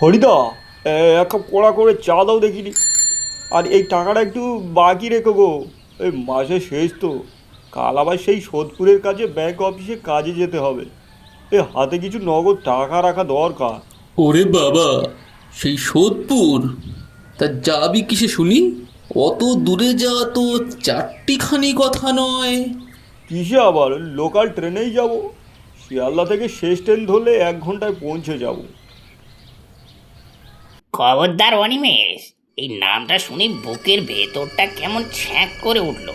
হরিদা, এক কাপ কড়া করে চা দাও দেখিনি। আর এই টাকাটা একটু বাকি রেখো গো। এই মাসের শেষ তো, কাল আবার সেই সোদপুরের কাছে ব্যাংক অফিসে কাজে যেতে হবে। হাতে কিছু নগদ টাকা রাখা দরকার। ওরে বাবা, সেই সোদপুর! তা যাবি কিসে শুনি? অত দূরে যাওয়া তো চারটিখানি কথা নয়। কিসে আবার, লোকাল ট্রেনেই যাব। শিয়ালদা থেকে শেষ ট্রেন ধরলে 1 ঘন্টায় পৌঁছে যাব। খবরদার অনিমেষ, এই নামটা শুনে বুকের ভেতরটা কেমন ছ্যাঁক করে উঠল।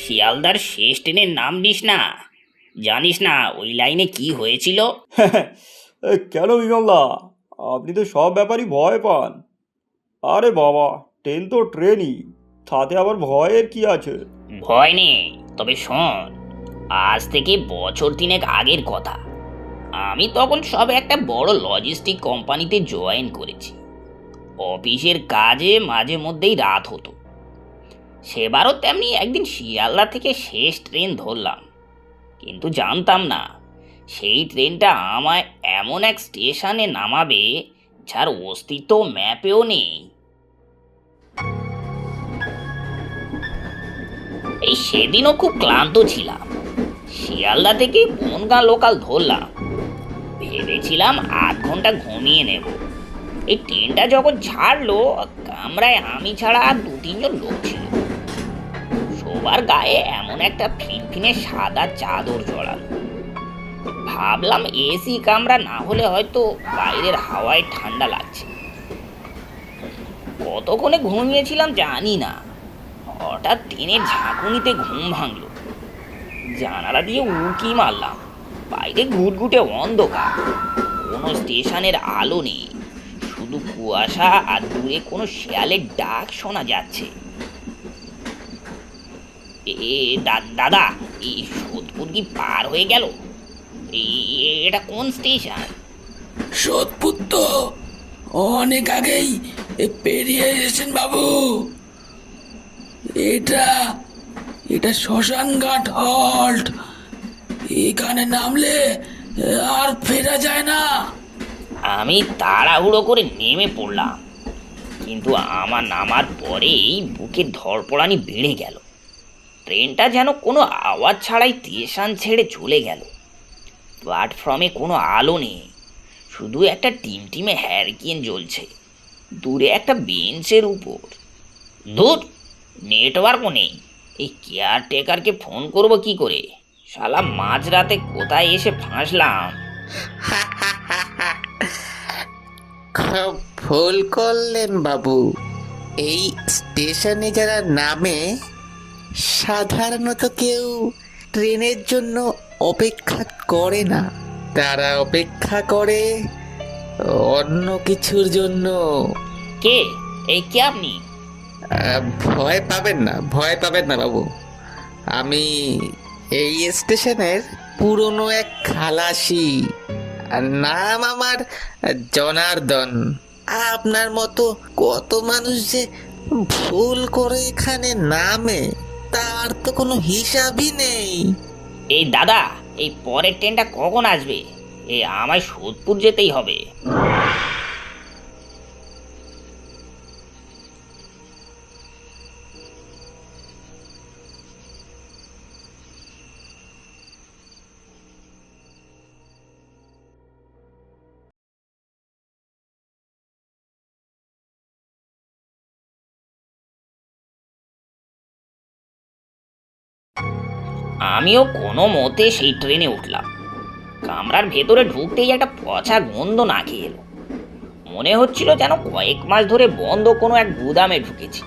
শিয়ালদার শেষ ট্রেনের নাম নিস না। জানিস না ওই লাইনে কি হয়েছিল? কেন বিমলদা, আপনি তো সব ব্যাপারই ভয় পান। আরে বাবা, ট্রেন তো ট্রেনই, তাতে আবার ভয়ের কি আছে? ভয় নেই, তবে শোন। আজ থেকে বছর তিনেক আগের কথা। আমি তখন সবে একটা বড় লজিস্টিক কোম্পানিতে জয়েন করেছি। অফিসের কাজে মাঝে মধ্যেই রাত হতো। সেবারও তেমনি একদিন শিয়ালদা থেকে শেষ ট্রেন ধরলাম, কিন্তু জানতাম না সেই ট্রেনটা আমায় এমন এক স্টেশনে নামাবে যার অস্তিত্ব ম্যাপেও নেই। এই সেদিনও খুব ক্লান্ত ছিলাম। শিয়ালদা থেকে বনগাঁ লোকাল ধরলাম। ভেবেছিলাম 8 ঘন্টা ঘুমিয়ে নেব। এই ট্রেনটা যখন ছাড়লো, কামরায় আমি ছাড়া আর 2-3 জন লোক ছিল। সবার গায়ে এমন একটা ফিনফিনে সাদা চাদর জড়ানো। ভাবলাম এসি কামরা না হলে হয়তো বাইরের হাওয়ায় ঠান্ডা লাগছে। কতক্ষণে ঘুমিয়েছিলাম জানি না, হঠাৎ ট্রেনের ঝাঁকুনিতে ঘুম ভাঙলো। জানালা দিয়ে উঁকি মারলাম। বাইরে ঘুটঘুটে অন্ধকার, কোনো স্টেশনের আলো নেই, শুধু কুয়াশা আর দূরে কোনো শেয়ালের ডাক শোনা যাচ্ছে। দাদা, এই সোদপুর কি পার হয়ে গেল? এটা কোন স্টেশন? সোদপুর তো অনেক আগেই পেরিয়ে এসেছেন বাবু। এটা এটা শ্মশানঘাট হল্ট। এখানে নামলে আর ফেরা যায় না। আমি তাড়াহুড়ো করে নেমে পড়লাম, কিন্তু আমার নামার পরেই বুকের ধড়পড়ানি বেড়ে গেল। ট্রেনটা যেন কোনো আওয়াজ ছাড়াই স্টেশন ছেড়ে চলে গেল। প্ল্যাটফর্মে কোনো আলো নেই, শুধু একটা টিমটিমে হ্যারিকেন জ্বলছে দূরে একটা বেঞ্চের উপর। দূর, নেটওয়ার্কও নেই। এই কেয়ারটেকারকে ফোন করব কি করে? শালা মাঝরাতে কোথায় এসে ফাঁসলাম। খুব ভুল করলেন বাবু। এই স্টেশনে যারা নামে, সাধারণত কেউ ট্রেনের জন্য অপেক্ষা করে না। তারা অপেক্ষা করে অন্য কিছুর জন্য। কে? এই কে আপনি? ভয় পাবেন না, ভয় পাবেন না বাবু। আমি এই স্টেশনের পুরনো এক খালাসি। আর নাম আমার জনার্দন। আপনার মতো কত মানুষ যে ভুল করে এখানে নামে, তার তো কোনো হিসাবই নেই। এই দাদা, এই পরের ট্রেনটা কখন আসবে? আমায় সোদপুর যেতেই হবে। আমিও কোনো মতে সেই ট্রেনে উঠলাম। কামরার ভেতরে ঢুকতেই একটা পচা গন্ধ নাকে এলো। মনে হচ্ছিল যেন কয়েক মাস ধরে বন্ধ কোনো এক গুদামে ঢুকেছি।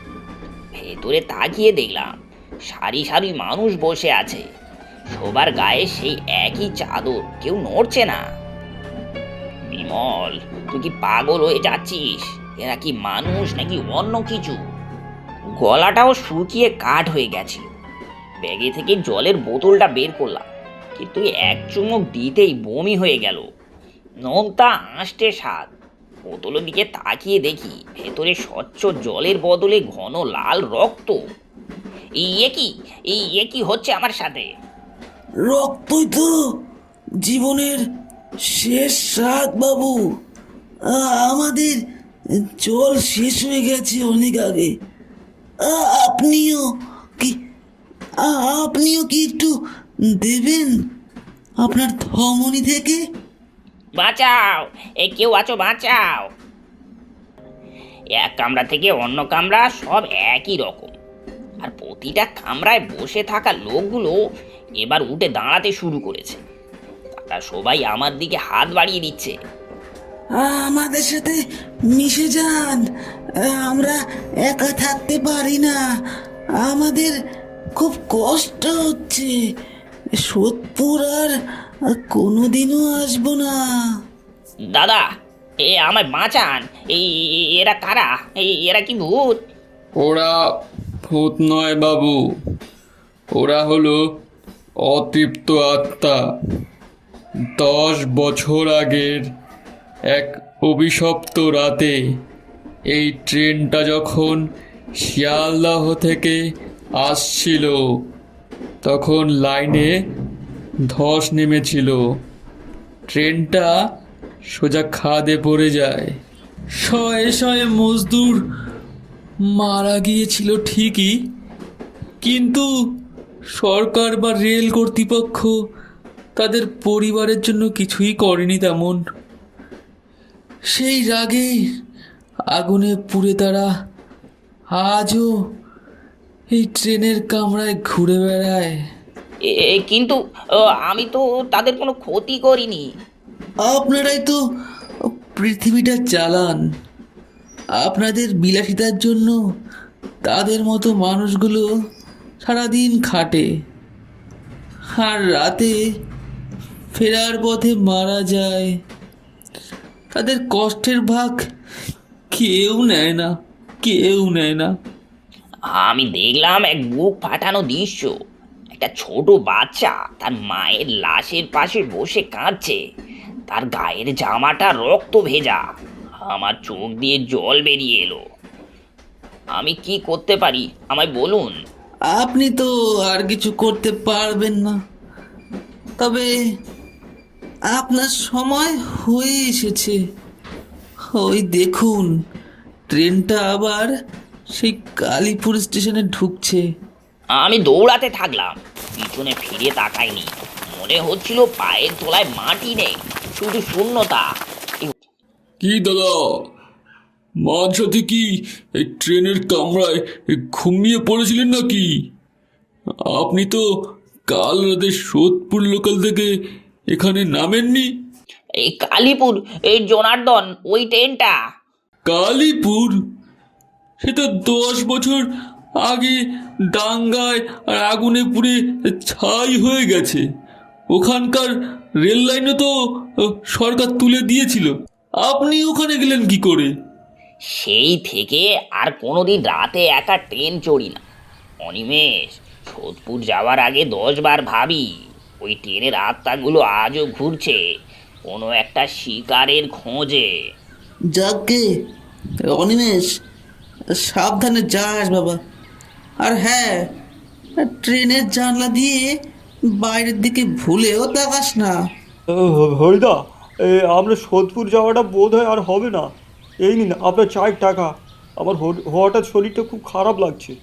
ভেতরে তাকিয়ে দেখলাম সারি সারি মানুষ বসে আছে। সবার গায়ে সেই একই চাদর, কেউ নড়ছে না। বিমল, তুই কি পাগল হয়ে যাচ্ছিস? এরা কি মানুষ নাকি অন্য কিছু? গলাটাও শুকিয়ে কাঠ হয়ে গেছে। ব্যাগে থেকে জলের বোতলটা বের করলাম, কিন্তু এক চুমুক দিতেই বমি হয়ে গেল। নোনতা আঁশটে স্বাদ। বোতলের দিকে তাকিয়ে দেখি ভেতরে স্বচ্ছ জলের বদলে ঘন লাল রক্ত। এই কি হচ্ছে আমার সাথে? রক্তই তো জীবনের শেষ স্বাদ বাবু। আমাদের জল শেষ হয়ে গেছে অনেক আগে। আপনিও কি আপনিও কি একটু দেবেন আপনার ধমনী থেকে? বাঁচাও, এ কেউ আছো, বাঁচাও। এক কামরা থেকে অন্য কামরা সব একই রকম, আর প্রতিটা কামরায় বসে থাকা লোকগুলো এবার উঠে দাঁড়াতে শুরু করেছে। তারা সবাই আমার দিকে হাত বাড়িয়ে দিচ্ছে। আমাদের সাথে মিশে যান, আমরা একা থাকতে পারি না, আমাদের খুব কষ্ট হচ্ছে, সোদপুর আর কোনোদিনও আসবো না। দাদা, এ আমায় বাঁচান। এরা কারা? এরা কি ভূত? ওরা ভূত নয় বাবু, ওরা হলো অতৃপ্ত আত্মা। 10 বছর আগের এক অভিশপ্ত রাতে এই ট্রেনটা যখন শিয়ালদাহ থেকে আসছিল, তখন লাইনে ধস নেমেছিল। ট্রেনটা সোজা খাদে পড়ে যায়। শয়ে শয়ে মজদুর মারা গিয়েছিল ঠিকই, কিন্তু সরকার বা রেল কর্তৃপক্ষ তাদের পরিবারের জন্য কিছুই করেনি তেমন। সেই রাগে আগুনে পুড়ে তারা আজও এই ট্রেনের কামরায় ঘুরে বেড়ায়। কিন্তু আমি তো তাদের কোনো ক্ষতি করিনি। আপনারাই তো পৃথিবীটা চালান, আপনাদের বিলাসিতার জন্য তাদের মতো মানুষগুলো সারাদিন খাটে, আর রাতে ফেরার পথে মারা যায়। তাদের কষ্টের ভাগ কেউ নেয় না, কেউ নেয় না। আমি দেখলাম এক বুক ফাটানো দৃশ্য। একটা ছোট বাচ্চা তার মায়ের লাশের পাশে বসে কাঁদছে। তার গায়ের জামাটা রক্ত ভেজা। আমার চোখ দিয়ে জল বেরিয়ে এলো। আমি কি করতে পারি আমায় বলুন। আপনি তো আর কিছু করতে পারবেন না, তবে আপনার সময় হয়ে এসেছে। ওই দেখুন, ট্রেনটা আবার সেই কালীপুর স্টেশনে ঢুকছে। আমি দৌড়াতে থাকলাম, পিছনে ফিরে তাকাইনি। মনে হচ্ছিল পায়ের তলায় মাটি নেই, শুধু শূন্যতা। কি দাদা, মাঝরাতে কি এই ট্রেনের কামরায় ঘুমিয়ে পড়েছিলেন নাকি? আপনি তো কাল রাতে সোদপুর লোকাল থেকে এখানে নামেননি। এই কালীপুর, এই জনার্দন, ওই ট্রেনটা। কালীপুর? সে তো 10 বছর আগে দাঙ্গায় আর আগুনে পুড়ে ছাই হয়ে গেছে। ওখানকার রেল লাইনও তো সরকার তুলে দিয়েছিল। আপনি ওখানে গেলেন কি করে? সেই থেকে আর কোনোদিন রাতে একা ট্রেন চড়ি না অনিমেষ। সোদপুর যাওয়ার আগে 10 বার ভাবি ওই ট্রেনের আত্মাগুলো আজও ঘুরছে কোনো একটা শিকারের খোঁজে। যাকে অনিমেষ, সাবধানে যাস বাবা। আর হ্যাঁ, ট্রেনের জানলা দিয়ে বাইরের দিকে ভুলেও তাকাস না। হরিদা, আমরা সোদপুর যাওয়াটা বোধ হয় আর হবে না। এই নিন আপনার 4 টাকা। আমার হঠাৎ শরীরটা খুব খারাপ লাগছে।